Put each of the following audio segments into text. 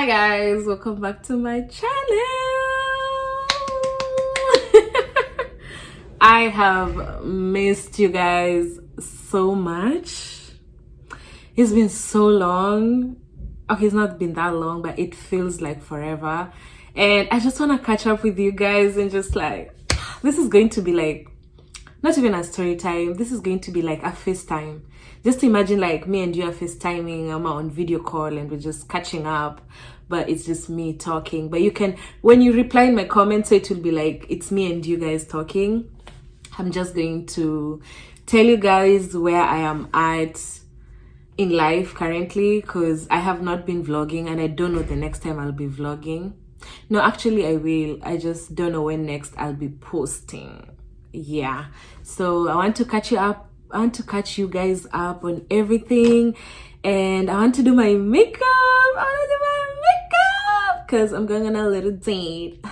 guys, welcome back to my channel. I have missed you guys so much. It's been so long. Okay, it's not been that long, but it feels like forever. And I just want to catch up with you guys and just like, this is going to be like, not even a story time. This is going to be like a FaceTime. Just imagine like me and you are FaceTiming. I'm on video call and we're just catching up, but it's just me talking. But you can, when you reply in my comments, so it will be like, it's me and you guys talking. I'm just going to tell you guys where I am at in life currently, because I have not been vlogging and I don't know the next time I'll be vlogging. No, actually I will. I just don't know when next I'll be posting. Yeah, so I want to catch you up. I want to catch you guys up on everything, and I want to do my makeup. I want to do my makeup because I'm going on a little date.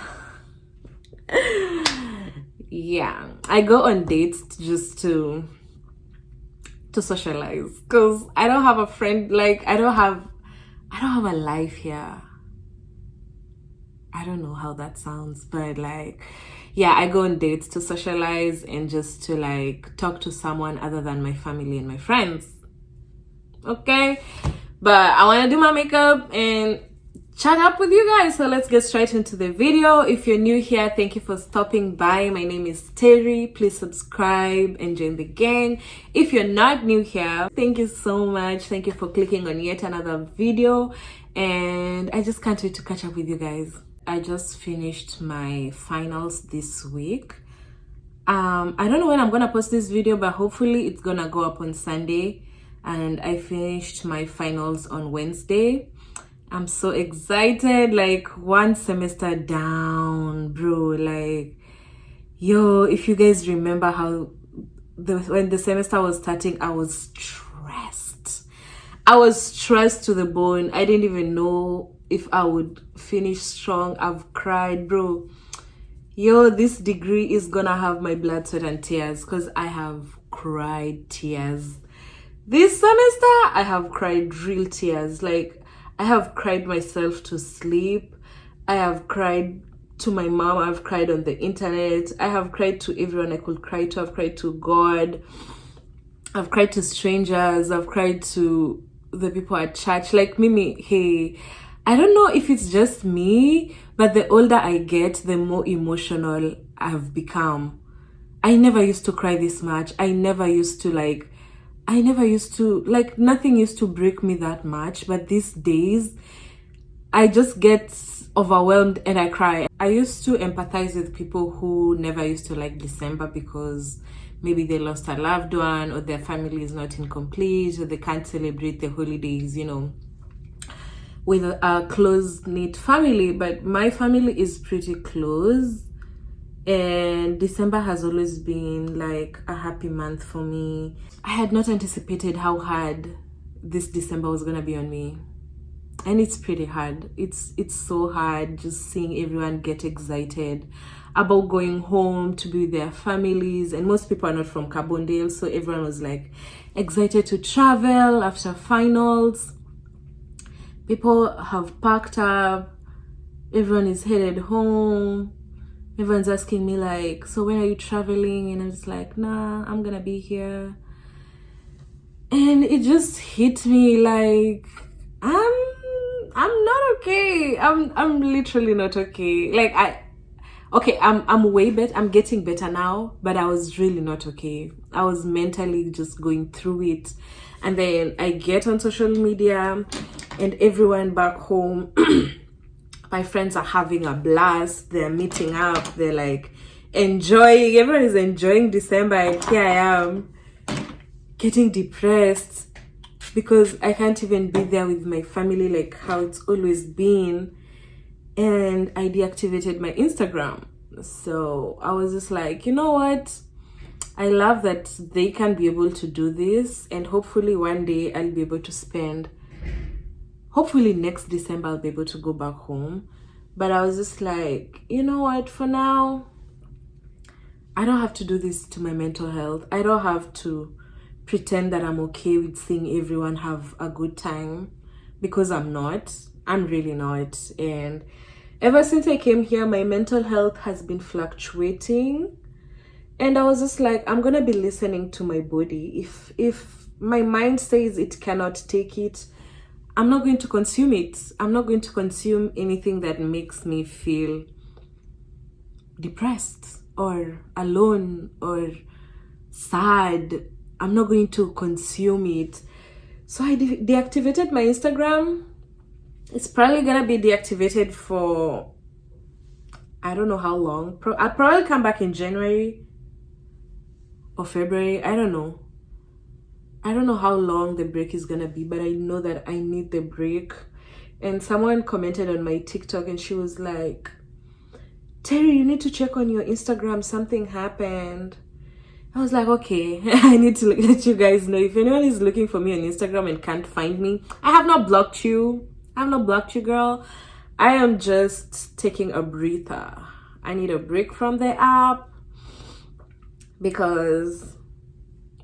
Yeah, I go on dates just to socialize, because I don't have a friend, like I don't have a life here. I don't know how that sounds, but like, yeah, I go on dates to socialize and just to like talk to someone other than my family and my friends. Okay, but I want to do my makeup and chat up with you guys, so let's get straight into the video. If you're new here, thank you for stopping by. My name is Terry. Please subscribe and join the gang. If you're not new here, thank you so much. Thank you for clicking on yet another video, and I just can't wait to catch up with you guys. I just finished my finals this week. I don't know when I'm gonna post this video, but hopefully it's gonna go up on Sunday. And I finished my finals on Wednesday. I'm so excited, like one semester down, bro. Like, yo, if you guys remember how when the semester was starting, I was stressed. I was stressed to the bone. I didn't even know if I would finish strong. I've cried, bro. Yo, this degree is gonna have my blood, sweat and tears, because I have cried tears. This semester, I have cried real tears. Like, I have cried myself to sleep. I have cried to my mom. I've cried on the internet. I have cried to everyone I could cry to. I've cried to God. I've cried to strangers. I've cried to the people at church. Like, Mimi, hey, I don't know if it's just me, but the older I get, the more emotional I've become. I never used to cry this much. I never used to, nothing used to break me that much. But these days, I just get overwhelmed and I cry. I used to empathize with people who never used to like December because maybe they lost a loved one, or their family is not incomplete, or they can't celebrate the holidays, you know, with a close-knit family. But my family is pretty close, and December has always been like a happy month for me. I had not anticipated how hard this December was gonna be on me, and it's pretty hard. It's so hard just seeing everyone get excited about going home to be with their families, and most people are not from Carbondale, so everyone was like excited to travel after finals. People have packed up, everyone is headed home. Everyone's asking me like, so when are you traveling? And I'm just like, nah, I'm gonna be here. And it just hit me like, I'm not okay. I'm literally not okay. Like I'm way better. I'm getting better now, but I was really not okay. I was mentally just going through it. And then I get on social media and everyone back home, my friends are having a blast. They're meeting up. They're like enjoying. Everyone is enjoying December, and here I am getting depressed because I can't even be there with my family like how it's always been. And I deactivated my Instagram. So I was just like, you know what? I love that they can be able to do this, and hopefully one day I'll be able to spend, hopefully next December I'll be able to go back home. But I was just like, you know what, for now, I don't have to do this to my mental health. I don't have to pretend that I'm okay with seeing everyone have a good time, because I'm not. I'm really not. And ever since I came here, my mental health has been fluctuating. And I was just like, I'm gonna be listening to my body. If my mind says it cannot take it, I'm not going to consume it. I'm not going to consume anything that makes me feel depressed or alone or sad. I'm not going to consume it. So I deactivated my Instagram. It's probably gonna be deactivated for I don't know how long. I'll probably come back in January or February. I don't know. I don't know how long the break is gonna be, but I know that I need the break. And someone commented on my TikTok and she was like, Terry, you need to check on your Instagram. Something happened. I was like, okay, I need to let you guys know. If anyone is looking for me on Instagram and can't find me, I have not blocked you. I have not blocked you, girl. I am just taking a breather. I need a break from the app because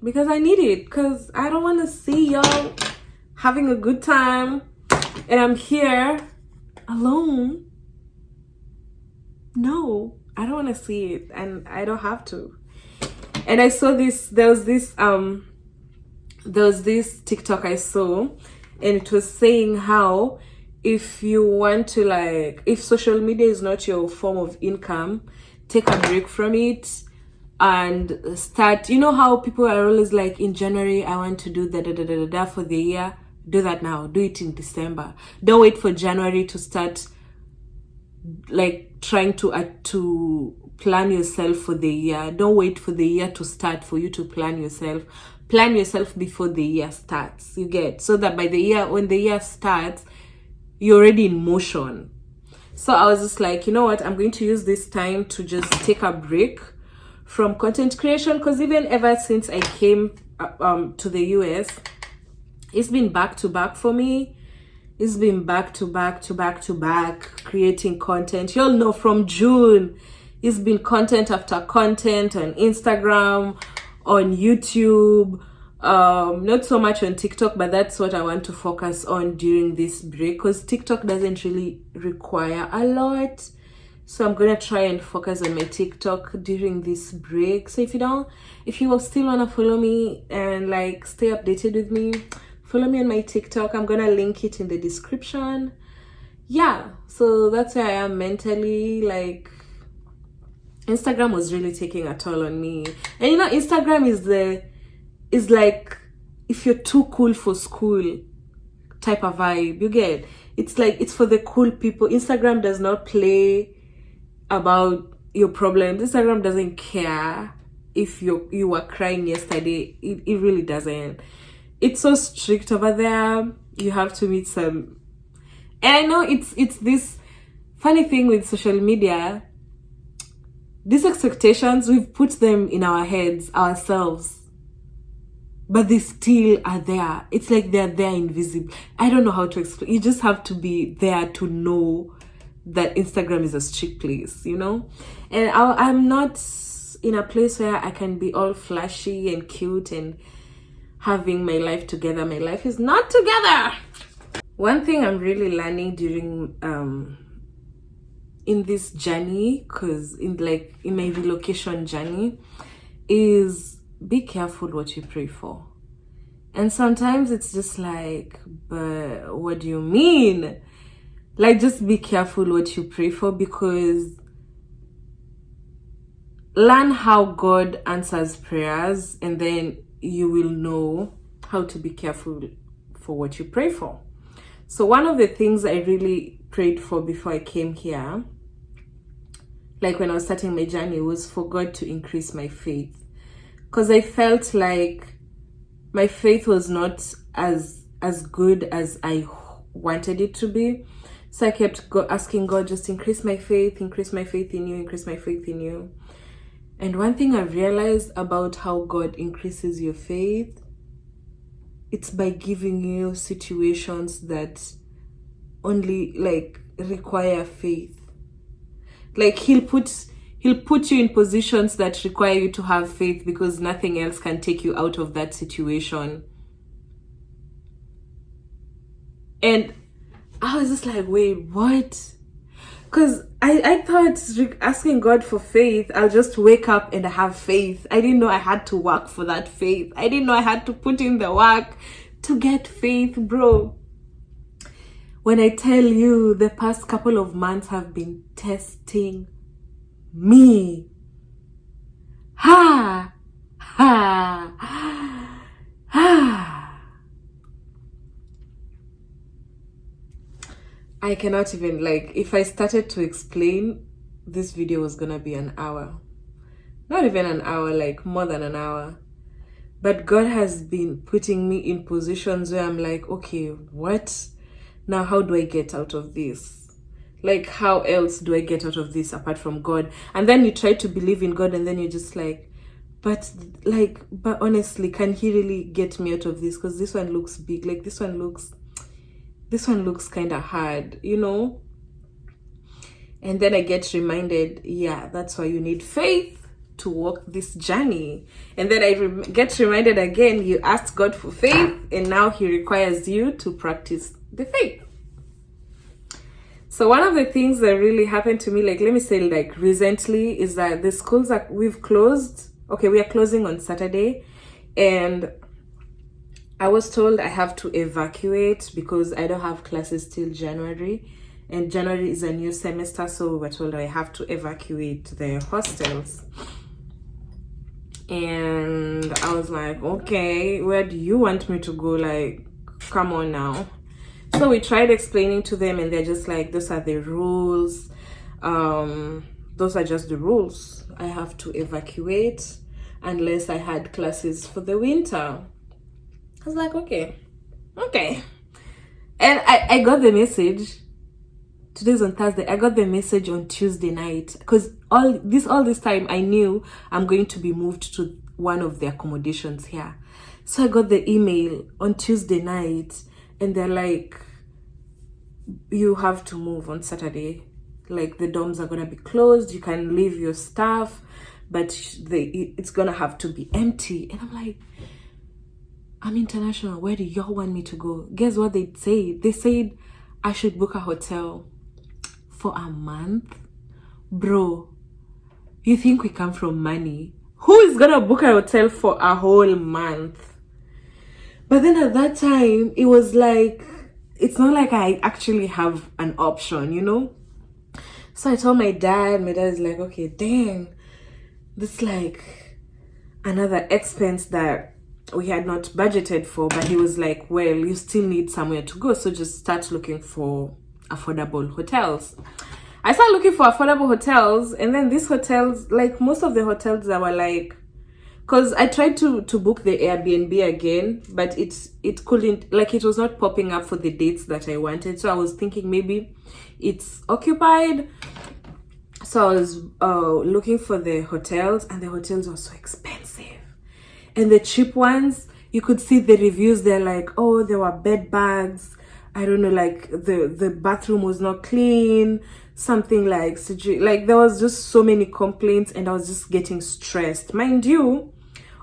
I need it. Because I don't want to see y'all having a good time and I'm here alone. No, I don't want to see it, and I don't have to. And I saw this, there was this TikTok I saw, and it was saying how if you want to, like, if social media is not your form of income, take a break from it and start. You know how people are always like, in January I want to do da for the year. Do that now. Do it in December. Don't wait for January to start like trying to plan yourself for the year. Don't wait for the year to start for you to plan yourself. Plan yourself before the year starts. You get, so that by the year, when the year starts, you're already in motion. So I was just like, you know what, I'm going to use this time to just take a break from content creation, because even ever since I came to the US, it's been back to back for me. It's been back to back to back to back creating content. You'll know from June, it's been content after content on Instagram, on YouTube, not so much on TikTok, but that's what I want to focus on during this break, because TikTok doesn't really require a lot. So I'm gonna try and focus on my TikTok during this break. So if you still wanna follow me and like stay updated with me, follow me on my TikTok. I'm gonna link it in the description. Yeah, so that's where I am mentally. Like, Instagram was really taking a toll on me. And you know, Instagram is like, if you're too cool for school type of vibe. You get, it's like, it's for the cool people. Instagram does not play about your problems. Instagram doesn't care if you were crying yesterday. It really doesn't. It's so strict over there. You have to meet some, and I know it's this funny thing with social media. These expectations, we've put them in our heads ourselves, but they still are there. It's like they're there invisible. I don't know how to explain. You just have to be there to know that Instagram is a strict place, you know? And I'm not in a place where I can be all flashy and cute and having my life together. My life is not together. One thing I'm really learning during in this journey, because in my relocation journey, is be careful what you pray for. And sometimes it's just like, but what do you mean? Like, just be careful what you pray for, because learn how God answers prayers, and then you will know how to be careful for what you pray for. So one of the things I really prayed for before I came here, like when I was starting my journey, was for God to increase my faith, because I felt like my faith was not as good as I wanted it to be. So I kept asking God, just increase my faith in you, increase my faith in you. And one thing I've realized about how God increases your faith, it's by giving you situations that only like require faith. Like he'll put you in positions that require you to have faith, because nothing else can take you out of that situation. And I was just like, wait, what? Because I thought asking God for faith, I'll just wake up and have faith. I didn't know I had to work for that faith. I didn't know I had to put in the work to get faith, bro. When I tell you, the past couple of months have been testing me. Ha! Ha! Ha! I cannot even, like, if I started to explain, this video was gonna be an hour. Not even an hour, like more than an hour. But God has been putting me in positions where I'm like, okay, what? Now, how do I get out of this? Like, how else do I get out of this apart from God? And then you try to believe in God, and then you're just like, but honestly, can he really get me out of this? Because this one looks big. Like, this one looks kind of hard, you know? And then I get reminded, yeah, that's why you need faith to walk this journey. And then I get reminded again, you asked God for faith, and now he requires you to practice the faith. So one of the things that really happened to me, like, let me say, like, recently, is that the schools that we've closed. Okay, we are closing on Saturday, and I was told I have to evacuate because I don't have classes till January, and January is a new semester, so we were told I have to evacuate the hostels. And I was like, okay, where do you want me to go? Like, come on now. So we tried explaining to them, and they're just like, those are the rules. Those are just the rules. I have to evacuate unless I had classes for the winter. I was like, okay. And I got the message. Today's on Thursday. I got the message on Tuesday night, because all this time I knew I'm going to be moved to one of the accommodations here. So I got the email on Tuesday night, and they're like, you have to move on Saturday. Like, the dorms are gonna be closed. You can leave your stuff, but it's gonna have to be empty. And I'm like, I'm international. Where do y'all want me to go? Guess what they said? They said I should book a hotel for a month. Bro, you think we come from money? Who is gonna book a hotel for a whole month? But then at that time, it was like, it's not like I actually have an option, you know? So I told my dad. My dad is like, okay, dang, this is like another expense that we had not budgeted for. But he was like, well, you still need somewhere to go, so just start looking for affordable hotels. I started looking for affordable hotels, and then these hotels, like most of the hotels that were like, because I tried to book the Airbnb again, but it couldn't, like, it was not popping up for the dates that I wanted. So I was thinking maybe it's occupied. So I was looking for the hotels, and the hotels were so expensive. And the cheap ones, you could see the reviews. They're like, oh, there were bed bugs. I don't know, like the bathroom was not clean. Something like there was just so many complaints, and I was just getting stressed. Mind you,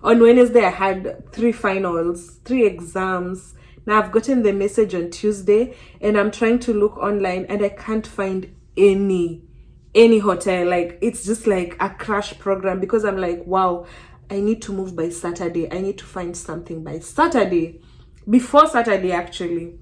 on Wednesday I had 3 finals, 3 exams. Now I've gotten the message on Tuesday, and I'm trying to look online, and I can't find any hotel. Like, it's just like a crash program, because I'm like, wow, I need to move by Saturday. I need to find something by Saturday, before Saturday actually.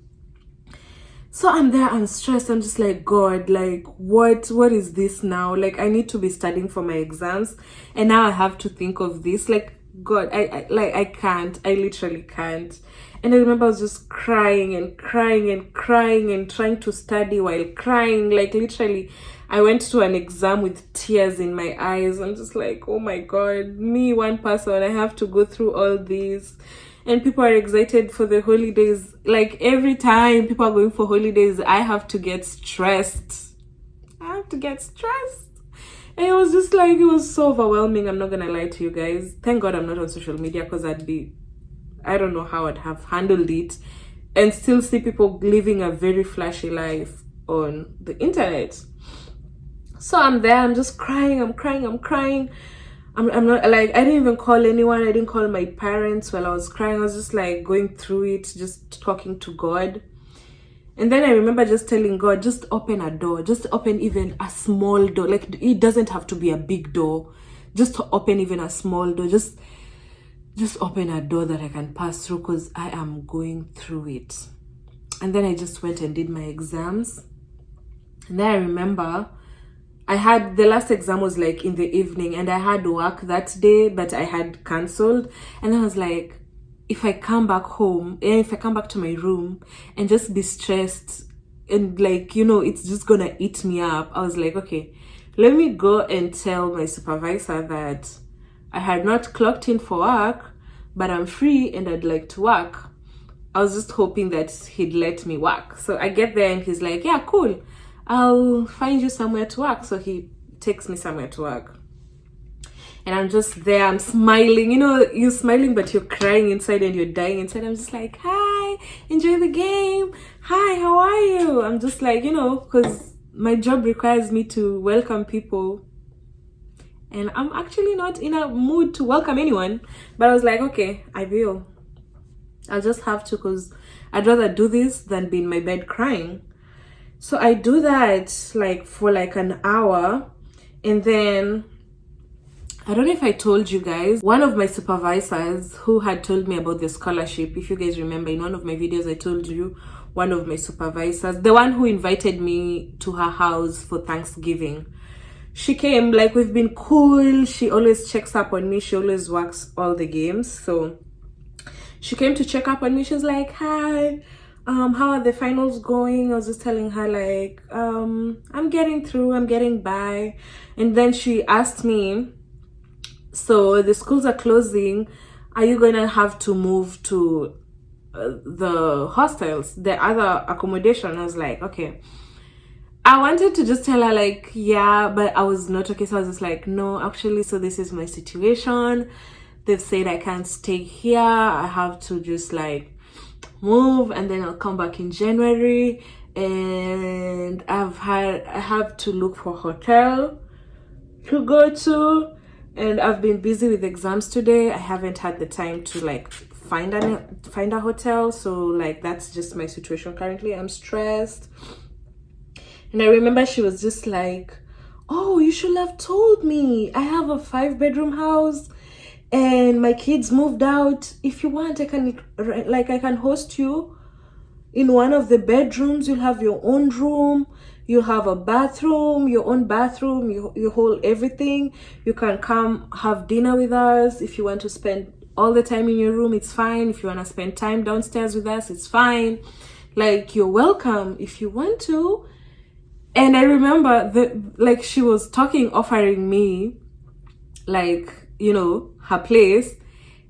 So I'm there, I'm stressed. I'm just like, God, like, what is this now? Like, I need to be studying for my exams, and now I have to think of this. Like, God, I can't. I literally can't. And I remember I was just crying and trying to study while crying. Like, literally, I went to an exam with tears in my eyes. I'm just like, oh my God, me, one person, I have to go through all this. And people are excited for the holidays. Like, every time people are going for holidays, I have to get stressed. And it was just like, it was so overwhelming. I'm not gonna lie to you guys. Thank God I'm not on social media, because I don't know how I'd have handled it, and still see people living a very flashy life on the internet. So I'm there, I'm just crying, I'm not, like, I didn't even call anyone. I didn't call my parents while I was crying. I was just like going through it, just talking to God. And then I remember just telling God, just open a door, just open even a small door. Like, it doesn't have to be a big door. Just to open even a small door. Just open a door that I can pass through, because I am going through it. And then I just went and did my exams. And then I remember I had, the last exam was like in the evening, and I had work that day, but I had cancelled. And I was like, if I come back home, and if I come back to my room and just be stressed and like, you know, it's just gonna eat me up. I was like, okay, let me go and tell my supervisor that I had not clocked in for work, but I'm free and I'd like to work. I was just hoping that he'd let me work. So I get there and he's like, yeah, cool, I'll find you somewhere to work. So he takes me somewhere to work. And I'm just there, I'm smiling. You know, you're smiling, but you're crying inside and you're dying inside. I'm just like, hi, enjoy the game. Hi, how are you? I'm just like, you know, because my job requires me to welcome people. And I'm actually not in a mood to welcome anyone. But I was like, okay, I will. I'll just have to, because I'd rather do this than be in my bed crying. So I do that like for like an hour. And then, I don't know if I told you guys, one of my supervisors who had told me about the scholarship, if you guys remember, in one of my videos I told you, one of my supervisors, the one who invited me to her house for Thanksgiving, she came. Like, we've been cool, she always checks up on me, she always works all the games. So she came to check up on me. She was like, hi, how are the finals going? I was just telling her like, I'm getting through, I'm getting by. And then she asked me, so the schools are closing, are you gonna have to move to the hostels, the other accommodation? I was like, okay. I wanted to just tell her like, yeah, but I was not okay. So I was just like, no, actually, so this is my situation. They've said I can't stay here, I have to just like move, and then I'll come back in January. And I have to look for a hotel to go to, and I've been busy with exams today. I haven't had the time to like find a hotel. So like, that's just my situation currently. I'm stressed. And I remember she was just like, oh, you should have told me. I have a 5-bedroom house and my kids moved out. If you want, I can host you in one of the bedrooms. You'll have your own room, you have a bathroom, your own bathroom, you hold everything. You can come have dinner with us. If you want to spend all the time in your room, it's fine. If you want to spend time downstairs with us, it's fine. Like, you're welcome if you want to. And I remember like, she was offering me like, you know, her place,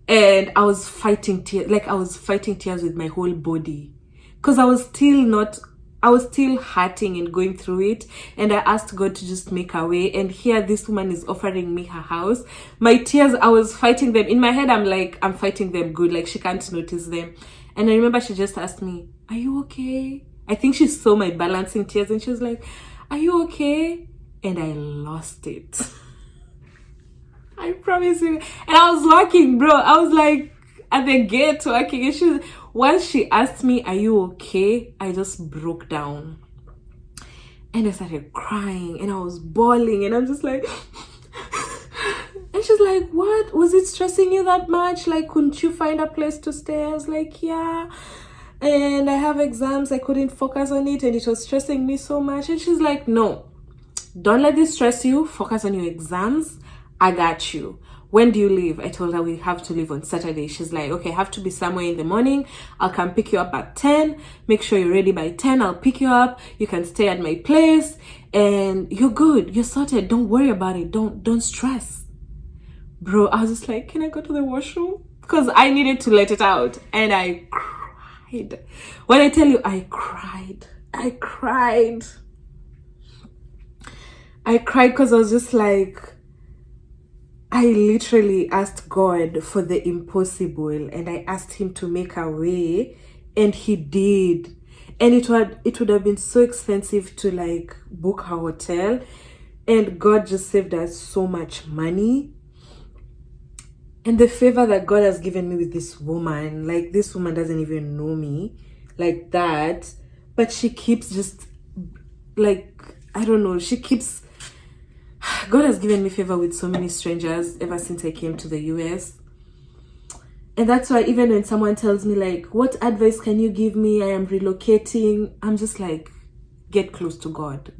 and I was fighting tears. Like, I was fighting tears with my whole body, because I was still hurting and going through it. And I asked God to just make a way, and here this woman is offering me her house. My tears, I was fighting them in my head. I'm like, I'm fighting them good, like she can't notice them. And I remember she just asked me, are you okay? I think she saw my balancing tears, and she was like, are you okay? And I lost it. I promise you. And I was working, bro. I was like at the gate working. And once she asked me, are you okay? I just broke down. And I started crying, and I was bawling, and I'm just like, and she's like, what? Was it stressing you that much? Like, couldn't you find a place to stay? I was like, yeah. And I have exams, I couldn't focus on it, and it was stressing me so much. And she's like, no, don't let this stress you. Focus on your exams. I got you. When do you leave? I told her we have to leave on Saturday. She's like, okay, I have to be somewhere in the morning. I'll come pick you up at 10. Make sure you're ready by 10. I'll pick you up. You can stay at my place, and you're good. You're sorted. Don't worry about it. Don't stress. Bro, I was just like, can I go to the washroom? Because I needed to let it out. And I cried. When I tell you, I cried because I was just like, I literally asked God for the impossible, and I asked him to make a way, and he did. And it would have been so expensive to like book a hotel, and God just saved us so much money. And the favor that God has given me with this woman, like, this woman doesn't even know me like that, but she keeps just like, I don't know, she keeps, God has given me favor with so many strangers ever since I came to the US. And that's why even when someone tells me like, what advice can you give me? I am relocating. I'm just like, get close to God.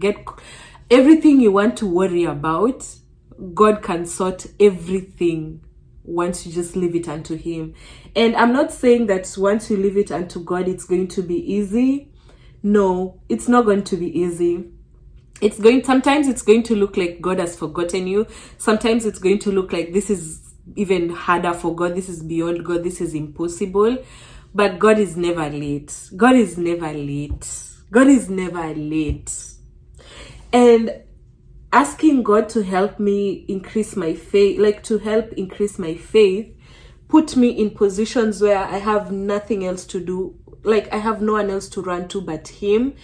Everything you want to worry about, God can sort everything once you just leave it unto Him. And I'm not saying that once you leave it unto God, it's going to be easy. No, it's not going to be easy. Sometimes it's going to look like God has forgotten you. Sometimes it's going to look like this is even harder for God. This is beyond God. This is impossible. But God is never late. God is never late. God is never late. And asking God to help me increase my faith, like to help increase my faith, put me in positions where I have nothing else to do. Like I have no one else to run to but Him.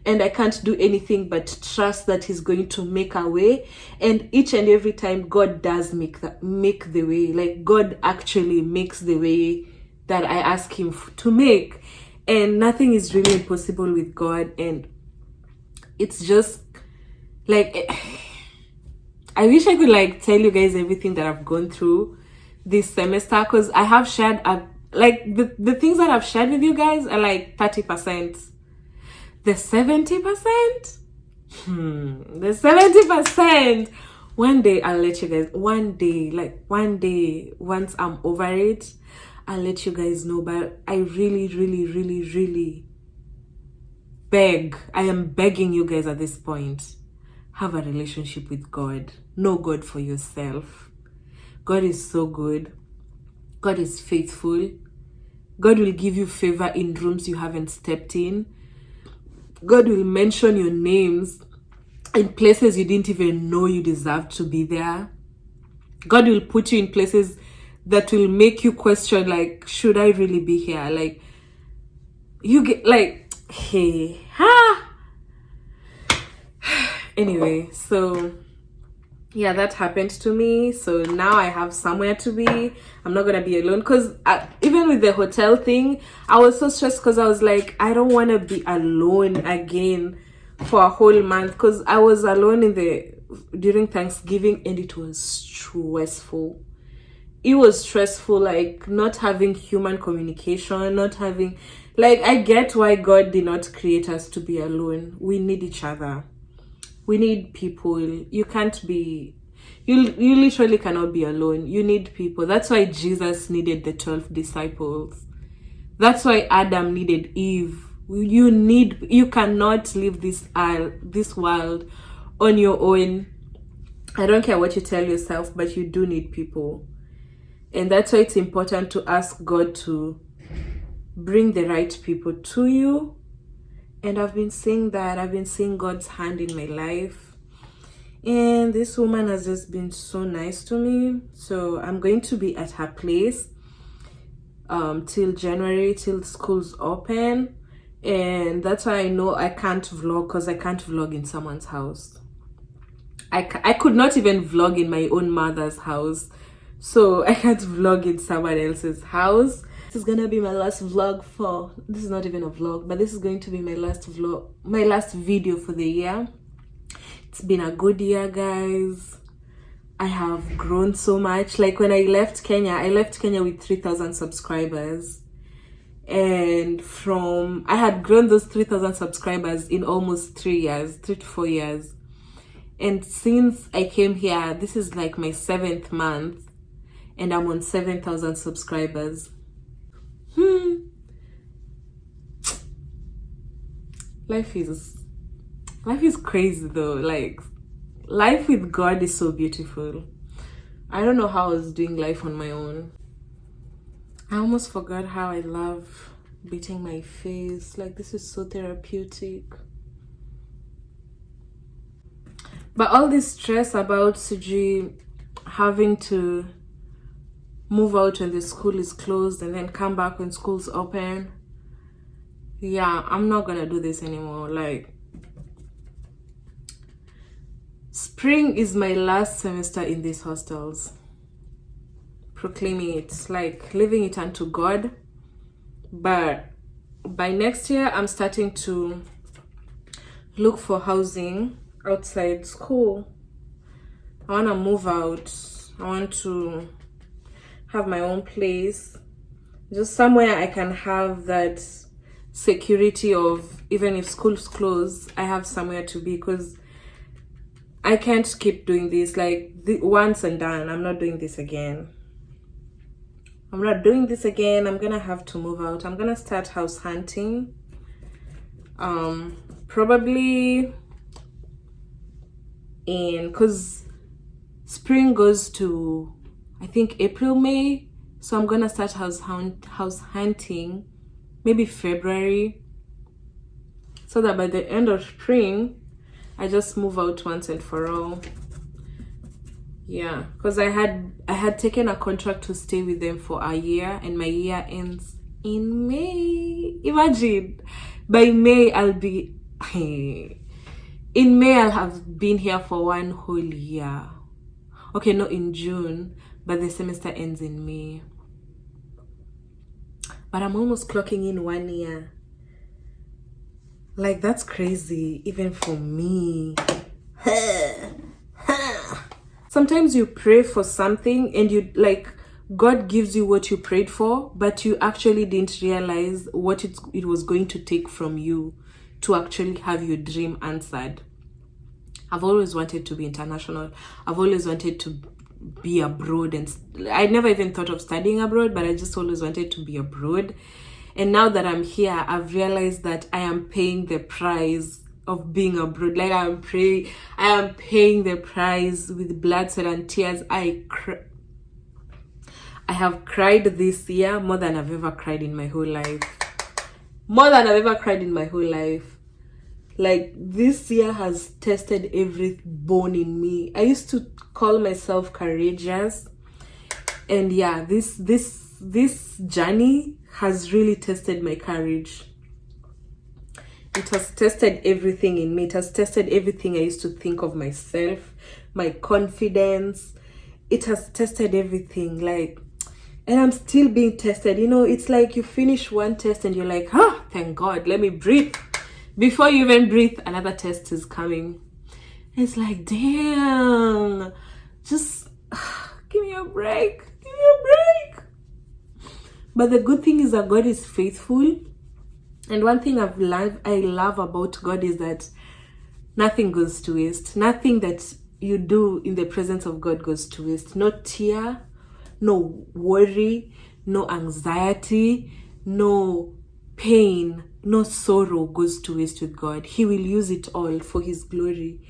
And I can't do anything but trust that He's going to make a way. And each and every time God does make the way. Like God actually makes the way that I ask Him to make. And nothing is really impossible with God. And it's just like, I wish I could like tell you guys everything that I've gone through this semester, because I have shared like the things that I've shared with you guys are like 30%. The 70%? The 70%. One day I'll let you guys, one day, once I'm over it, I'll let you guys know. But I really, really, really, really I am begging you guys at this point, have a relationship with God. Know God for yourself. God is so good. God is faithful. God will give you favor in rooms you haven't stepped in. God will mention your names in places you didn't even know you deserved to be there. God will put you in places that will make you question, like, should I really be here? Like, you get like, hey, Anyway, so yeah, that happened to me. So now I have somewhere to be. I'm not gonna be alone, because even with the hotel thing, I was so stressed, because I was like, I don't want to be alone again for a whole month, because I was alone during Thanksgiving, and it was stressful. It was stressful, like not having human communication, not having, like, I get why God did not create us to be alone. We need each other. We need people. You can't be, you literally cannot be alone. You need people. That's why Jesus needed the 12 disciples. That's why Adam needed Eve. You cannot live this world on your own. I don't care what you tell yourself, but you do need people. And that's why it's important to ask God to bring the right people to you. And I've been seeing God's hand in my life. And this woman has just been so nice to me. So I'm going to be at her place till January, till school's open. And that's why I know I can't vlog, because I can't vlog in someone's house. I could not even vlog in my own mother's house. So I can't vlog in someone else's house. This is gonna be my last vlog this is not even a vlog, but this is going to be my last video for the year. It's been a good year, guys. I have grown so much. Like when I left Kenya with 3,000 subscribers. And I had grown those 3,000 subscribers in almost 3 to 4 years. And since I came here, this is like my 7th month, and I'm on 7,000 subscribers. Life is crazy though. Like, life with God is so beautiful. I don't know how I was doing life on my own. I almost forgot how I love beating my face. Like, this is so therapeutic. But all this stress about CG having to move out when the school is closed and then come back when school's open, yeah, I'm not gonna do this anymore. Like, spring is my last semester in these hostels. Proclaiming it, like leaving it unto God. But by next year I'm starting to look for housing outside school. I want to move out. I want to have my own place, just somewhere I can have that security of, even if schools close, I have somewhere to be, because I can't keep doing this like once and done. I'm not doing this again. I'm not doing this again. I'm gonna have to move out. I'm gonna start house hunting. Probably because spring goes to, I think, April, May. So I'm gonna start house hunting maybe February, so that by the end of spring I just move out once and for all. Yeah, because I had taken a contract to stay with them for a year, and my year ends in May. Imagine, by May I'll be in May I'll have been here for 1 whole year. Okay, no, in June, but the semester ends in May. But I'm almost clocking in 1 year. Like, that's crazy, even for me. Sometimes you pray for something and you like, God gives you what you prayed for, but you actually didn't realize what it was going to take from you to actually have your dream answered. I've always wanted to be international. I've always wanted to be abroad, and I never even thought of studying abroad, but I just always wanted to be abroad. And now that I'm here, I've realized that I am paying the price of being abroad. Like, I am paying the price with blood, sweat, and tears. I have cried this year more than I've ever cried in my whole life. More than I've ever cried in my whole life. Like, this year has tested every bone in me. I used to call myself courageous, and yeah, this journey has really tested my courage. It has tested everything in me. It has tested everything I used to think of myself, my confidence. It has tested everything, like, and I'm still being tested. You know, it's like you finish one test and you're like, thank God, let me breathe. Before you even breathe, another test is coming. It's like, damn, just give me a break. Give me a break. But the good thing is that God is faithful. And one thing I love about God is that nothing goes to waste. Nothing that you do in the presence of God goes to waste. No tear, no worry, no anxiety, no pain, no sorrow goes to waste with God. He will use it all for His glory.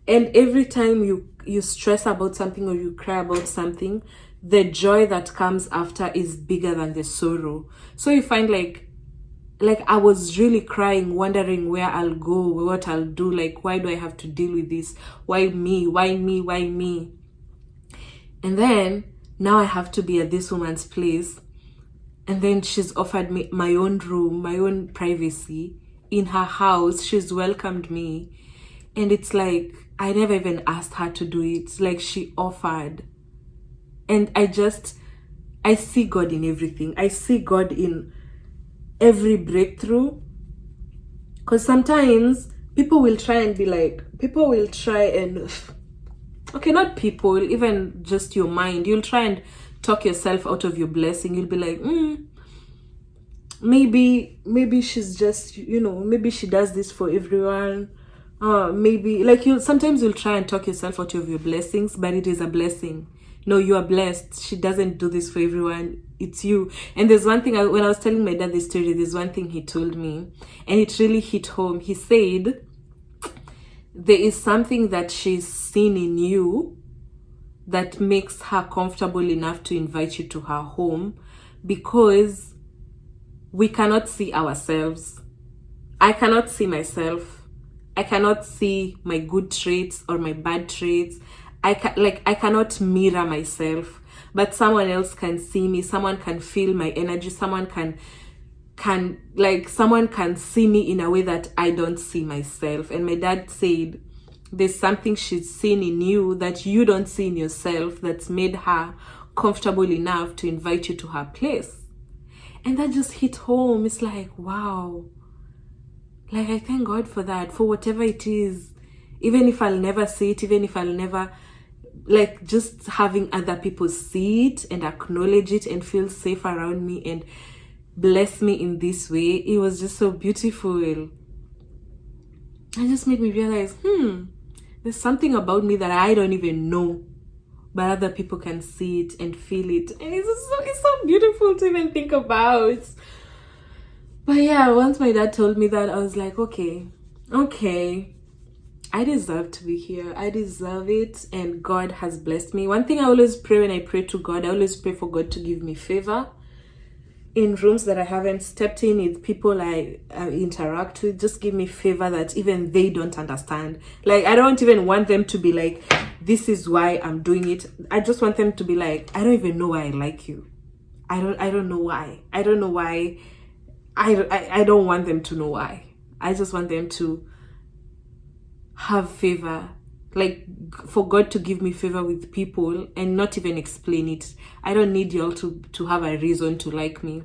And every time you stress about something or you cry about something, the joy that comes after is bigger than the sorrow. So you find like I was really crying, wondering where I'll go, what I'll do, like, why do I have to deal with this? Why me? Why me? Why me? And then now I have to be at this woman's place. And then she's offered me my own room, my own privacy in her house. She's welcomed me. And it's like, I never even asked her to do it. Like, she offered. And I see God in everything. I see God in every breakthrough. Because sometimes people will try and okay, not people, even just your mind, you'll try and talk yourself out of your blessing. You'll be like, maybe she's just, maybe she does this for everyone. Maybe, like, sometimes you'll try and talk yourself out of your blessings, but it is a blessing. No, you are blessed. She doesn't do this for everyone. It's you. And there's one thing, when I was telling my dad this story, there's one thing he told me, and it really hit home. He said, there is something that she's seen in you that makes her comfortable enough to invite you to her home, because we cannot see ourselves. I cannot see myself. I cannot see my good traits or my bad traits. I cannot mirror myself, but someone else can see me. Someone can feel my energy. Someone can see me in a way that I don't see myself. And my dad said, there's something she's seen in you that you don't see in yourself that's made her comfortable enough to invite you to her place. And that just hit home. It's like, wow. Like, I thank God for that, for whatever it is. Even if I'll never see it, even if I'll never, like, just having other people see it and acknowledge it and feel safe around me and bless me in this way, it was just so beautiful. It just made me realize, there's something about me that I don't even know, but other people can see it and feel it. And it's so beautiful to even think about. But yeah, once my dad told me that, I was like, okay, I deserve to be here. I deserve it. And God has blessed me. One thing I always pray when I pray to God, I always pray for God to give me favor in rooms that I haven't stepped in, with people I interact with. Just give me favor that even they don't understand. Like, I don't even want them to be like, this is why I'm doing it. I just want them to be like, I don't even know why I like you. I don't know why. I don't know why. I don't want them to know why. I just want them to have favor, like for God to give me favor with people and not even explain it. I don't need y'all to have a reason to like me.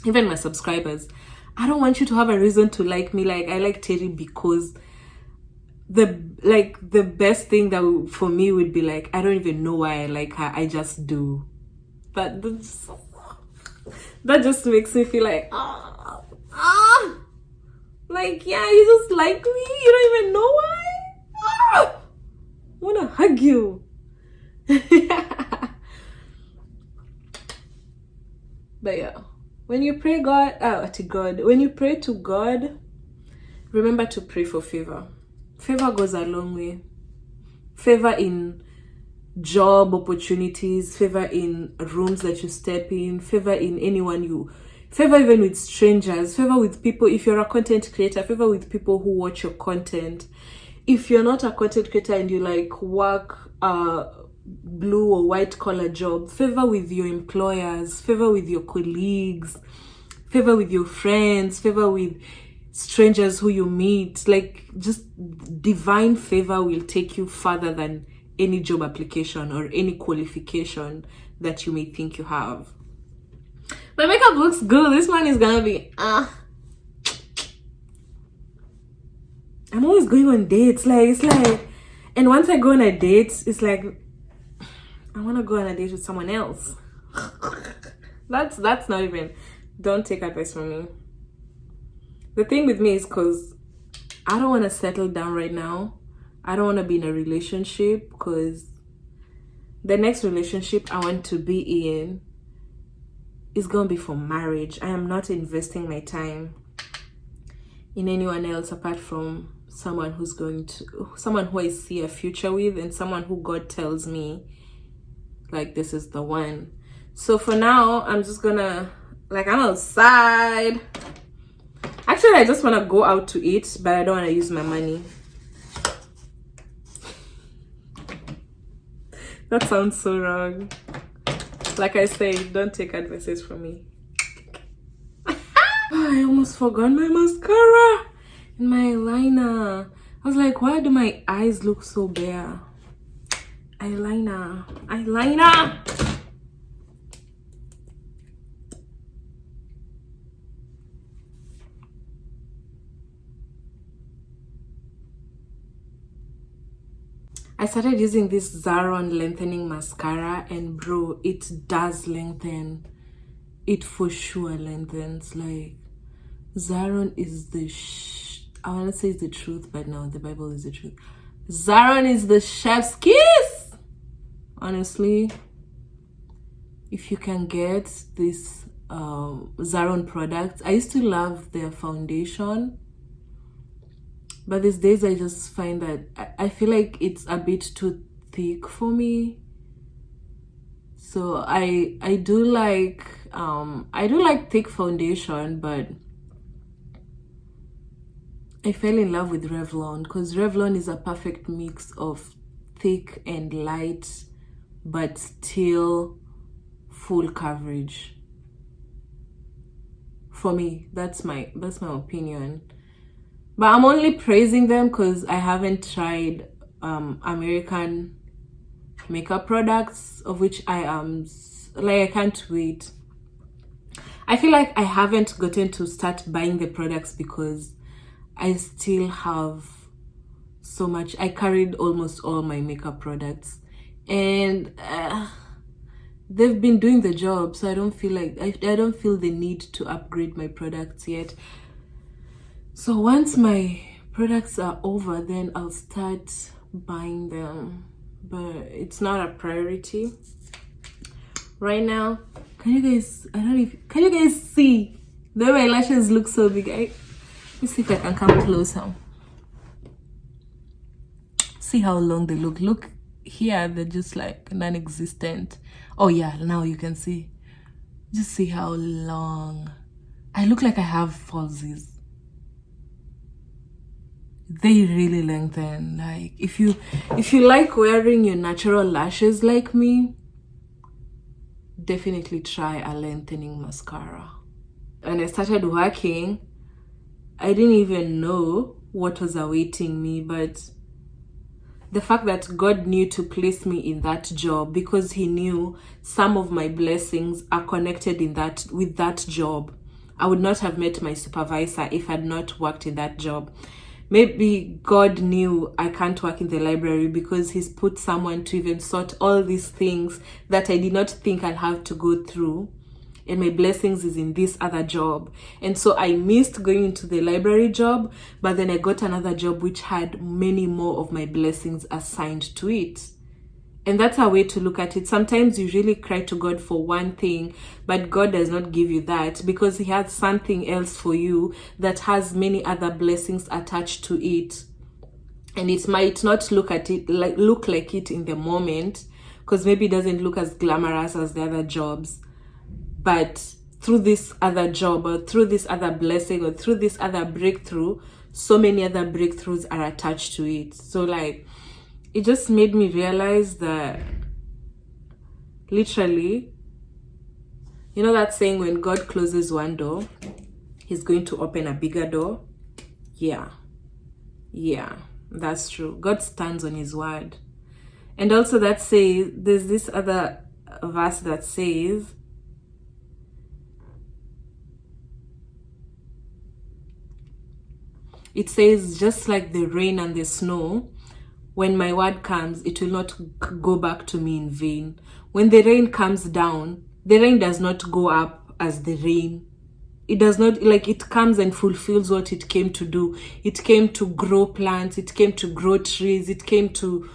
Even my subscribers, I don't want you to have a reason to like me. Like, I like Terry because the best thing that for me would be like, I don't even know why I like her, I just do. That just makes me feel like, like, yeah, you just like me, you don't even know why. I wanna hug you. But yeah, when you pray when you pray to God, remember to pray for favor. Favor goes a long way. Favor in job opportunities, favor in rooms that you step in, favor in favor even with strangers, favor with people. If you're a content creator, favor with people who watch your content. If you're not a content creator and you like work blue or white collar job, favor with your employers, favor with your colleagues, favor with your friends, favor with strangers who you meet. Like, just divine favor will take you further than any job application or any qualification that you may think you have. My makeup looks good. This one is gonna be I'm always going on dates. It's like, and once I go on a date, it's like I want to go on a date with someone else. That's not even, don't take advice from me. The thing with me is because I don't want to settle down right now. I don't want to be in a relationship, because the next relationship I want to be in is going to be for marriage. I am not investing my time in anyone else apart from someone who I see a future with, and someone who God tells me, like, this is the one. So for now, I'm just gonna, like, I'm outside. Actually, I just want to go out to eat, but I don't want to use my money. That sounds so wrong. Like I say, don't take advices from me. I almost forgot my mascara and my eyeliner. I was like, why do my eyes look so bare? Eyeliner. I started using this Zaron lengthening mascara, and bro, it does lengthen. It for sure lengthens. Like, Zaron is I want to say it's the truth, but no, the Bible is the truth. Zaron is the chef's kiss. Honestly, if you can get this Zaron products, I used to love their foundation, but these days I just find that I feel like it's a bit too thick for me. So I do like thick foundation, but I fell in love with Revlon, because Revlon is a perfect mix of thick and light, but still full coverage. For me, that's my opinion. But I'm only praising them because I haven't tried American makeup products, of which I am, like, I can't wait. I feel like I haven't gotten to start buying the products because I still have so much. I carried almost all my makeup products, and they've been doing the job, so I don't feel like I don't feel the need to upgrade my products yet. So once my products are over, then I'll start buying them, but it's not a priority right now. Can you guys, I don't know if, can you guys see the way my lashes look so big? Let me see if I can come closer. See how long they look. Look here, they're just like non-existent. Oh yeah, now you can see. Just see how long. I look like I have falsies. They really lengthen. Like if you like wearing your natural lashes like me, definitely try a lengthening mascara. When I started working, I didn't even know what was awaiting me, but the fact that God knew to place me in that job, because he knew some of my blessings are connected with that job. I would not have met my supervisor if I had not worked in that job. Maybe God knew I can't work in the library because he's put someone to even sort all these things that I did not think I'd have to go through. And my blessings is in this other job. And so I missed going into the library job, but then I got another job which had many more of my blessings assigned to it. And that's a way to look at it. Sometimes you really cry to God for one thing, but God does not give you that because he has something else for you that has many other blessings attached to it. And it might not look like it in the moment, because maybe it doesn't look as glamorous as the other jobs. But through this other job, or through this other blessing, or through this other breakthrough, so many other breakthroughs are attached to it. So like, it just made me realize that literally, you know that saying, when God closes one door, he's going to open a bigger door? Yeah, that's true. God stands on his word. And also that says, there's this other verse that says, it says, just like the rain and the snow, when my word comes, it will not go back to me in vain. When the rain comes down, the rain does not go up as the rain. It does not, like, it comes and fulfills what it came to do. It came to grow plants, it came to grow trees, it came to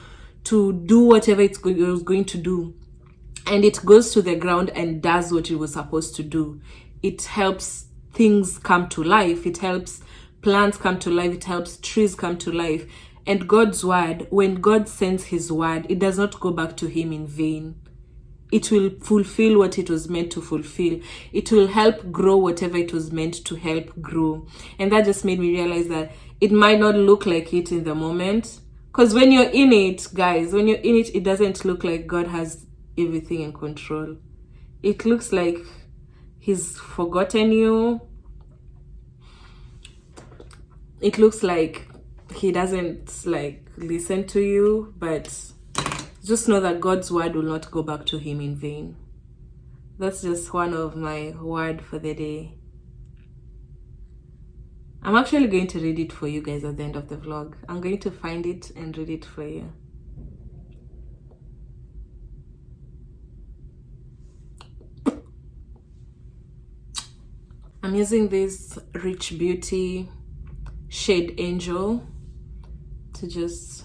do whatever it was going to do. And it goes to the ground and does what it was supposed to do. It helps things come to life. It helps plants come to life. It helps trees come to life. And God's word, when God sends his word, it does not go back to him in vain. It will fulfill what it was meant to fulfill. It will help grow whatever it was meant to help grow. And that just made me realize that it might not look like it in the moment. Because when you're in it, guys, when you're in it, it doesn't look like God has everything in control. It looks like he's forgotten you. It looks like he doesn't like listen to you, but just know that God's word will not go back to him in vain. That's just one of my word for the day. I'm actually going to read it for you guys at the end of the vlog. I'm going to find it and read it for you. I'm using this Rich Beauty Shade Angel to just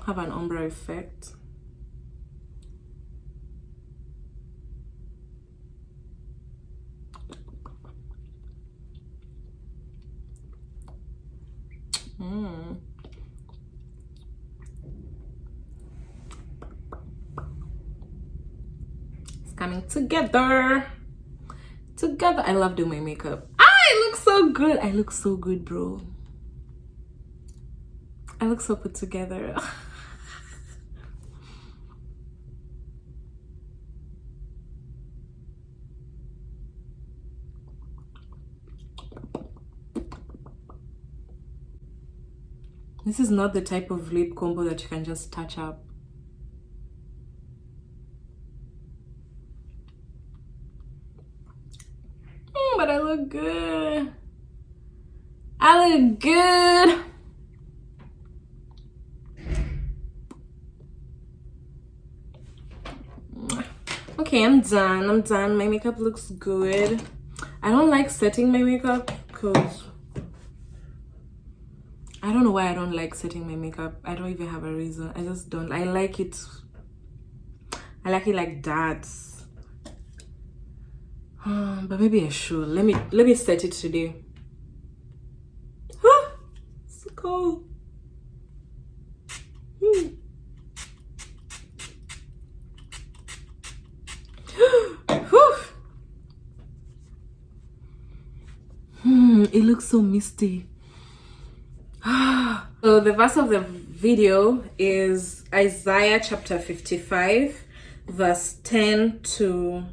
have an ombre effect. It's coming together. I love doing my makeup. I look so good. I look so good, bro. I look so put together. This is not the type of lip combo that you can just touch up. I look good. Okay, I'm done. My makeup looks good. I don't like setting my makeup because I don't know why I don't like setting my makeup. I don't even have a reason. I just don't. I like it like that. But maybe I should. Let me set it today. It's so cold. It looks so misty. So the verse of the video is Isaiah chapter 55 verse 10 to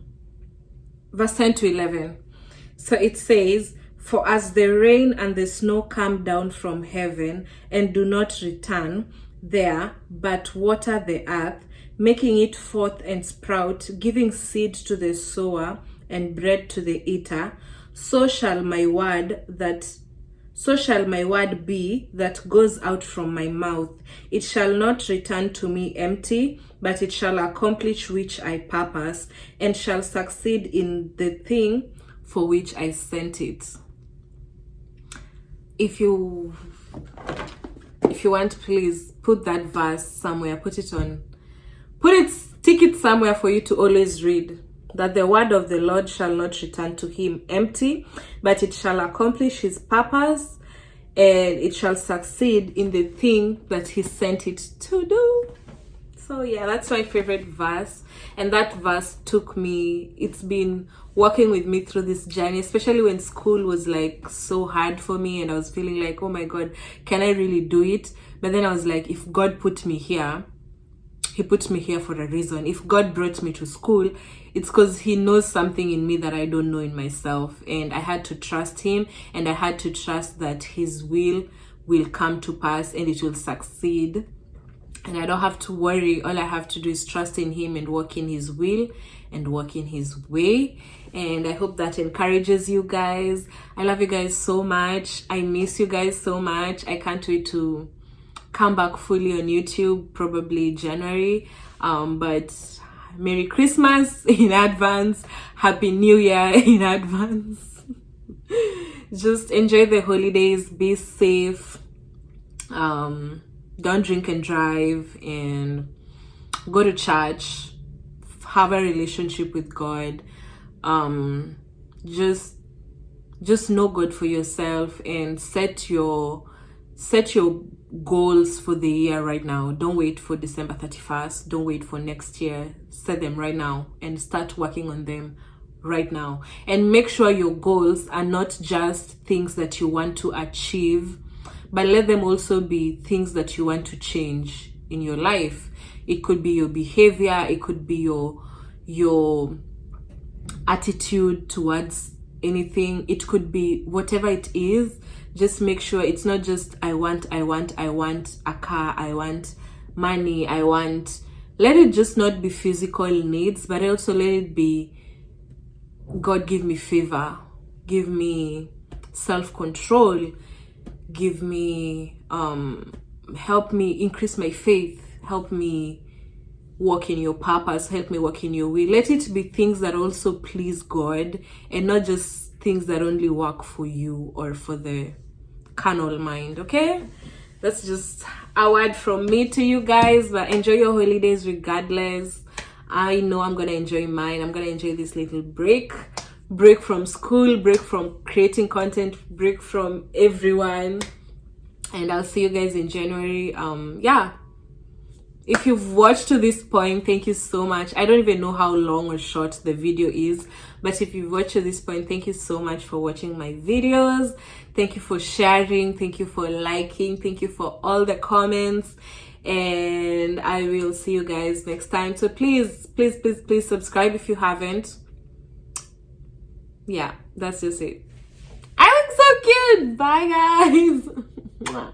11. So it says, "For as the rain and the snow come down from heaven and do not return there, but water the earth, making it forth and sprout, giving seed to the sower and bread to the eater, so shall my word be that goes out from my mouth. It shall not return to me empty, but it shall accomplish which I purpose, and shall succeed in the thing for which I sent it." If you want, please put that verse somewhere. Stick it somewhere for you to always read. That the word of the Lord shall not return to him empty, but it shall accomplish his purpose, and it shall succeed in the thing that he sent it to do. So yeah, that's my favorite verse. And that verse it's been walking with me through this journey, especially when school was like so hard for me and I was feeling like, oh my God, can I really do it? But then I was like, if God put me here, he put me here for a reason. If God brought me to school, it's because he knows something in me that I don't know in myself. And I had to trust him, and I had to trust that his will come to pass and it will succeed. And I don't have to worry. All I have to do is trust in him and walk in his will and walk in his way. And I hope that encourages you guys. I love you guys so much. I miss you guys so much. I can't wait to come back fully on YouTube, probably January. But Merry Christmas in advance. Happy New Year in advance. Just enjoy the holidays. Be safe. Don't drink and drive, and go to church. Have a relationship with God. Just know God for yourself and set your goals for the year right now. Don't wait for December 31st. Don't wait for next year. Set them right now and start working on them right now. And make sure your goals are not just things that you want to achieve, but let them also be things that you want to change in your life. It could be your behavior. It could be your attitude towards anything. It could be whatever it is. Just make sure it's not just I want a car, I want money, let it just not be physical needs, but also let it be, God, give me favor, give me self-control, give me help me increase my faith, help me walk in your purpose, help me walk in your will. Let it be things that also please God, and not just things that only work for you or for the carnal mind. Okay, that's just a word from me to you guys. But enjoy your holidays regardless. I know I'm gonna enjoy mine. I'm gonna enjoy this little break from school, break from creating content, break from everyone, and I'll see you guys in January. Yeah, if you've watched to this point, thank you so much. I don't even know how long or short the video is, but if you've watched to this point, thank you so much for watching my videos. Thank you for sharing. Thank you for liking. Thank you for all the comments. And I will see you guys next time. So please subscribe if you haven't. Yeah, that's just it. I look so cute. Bye, guys.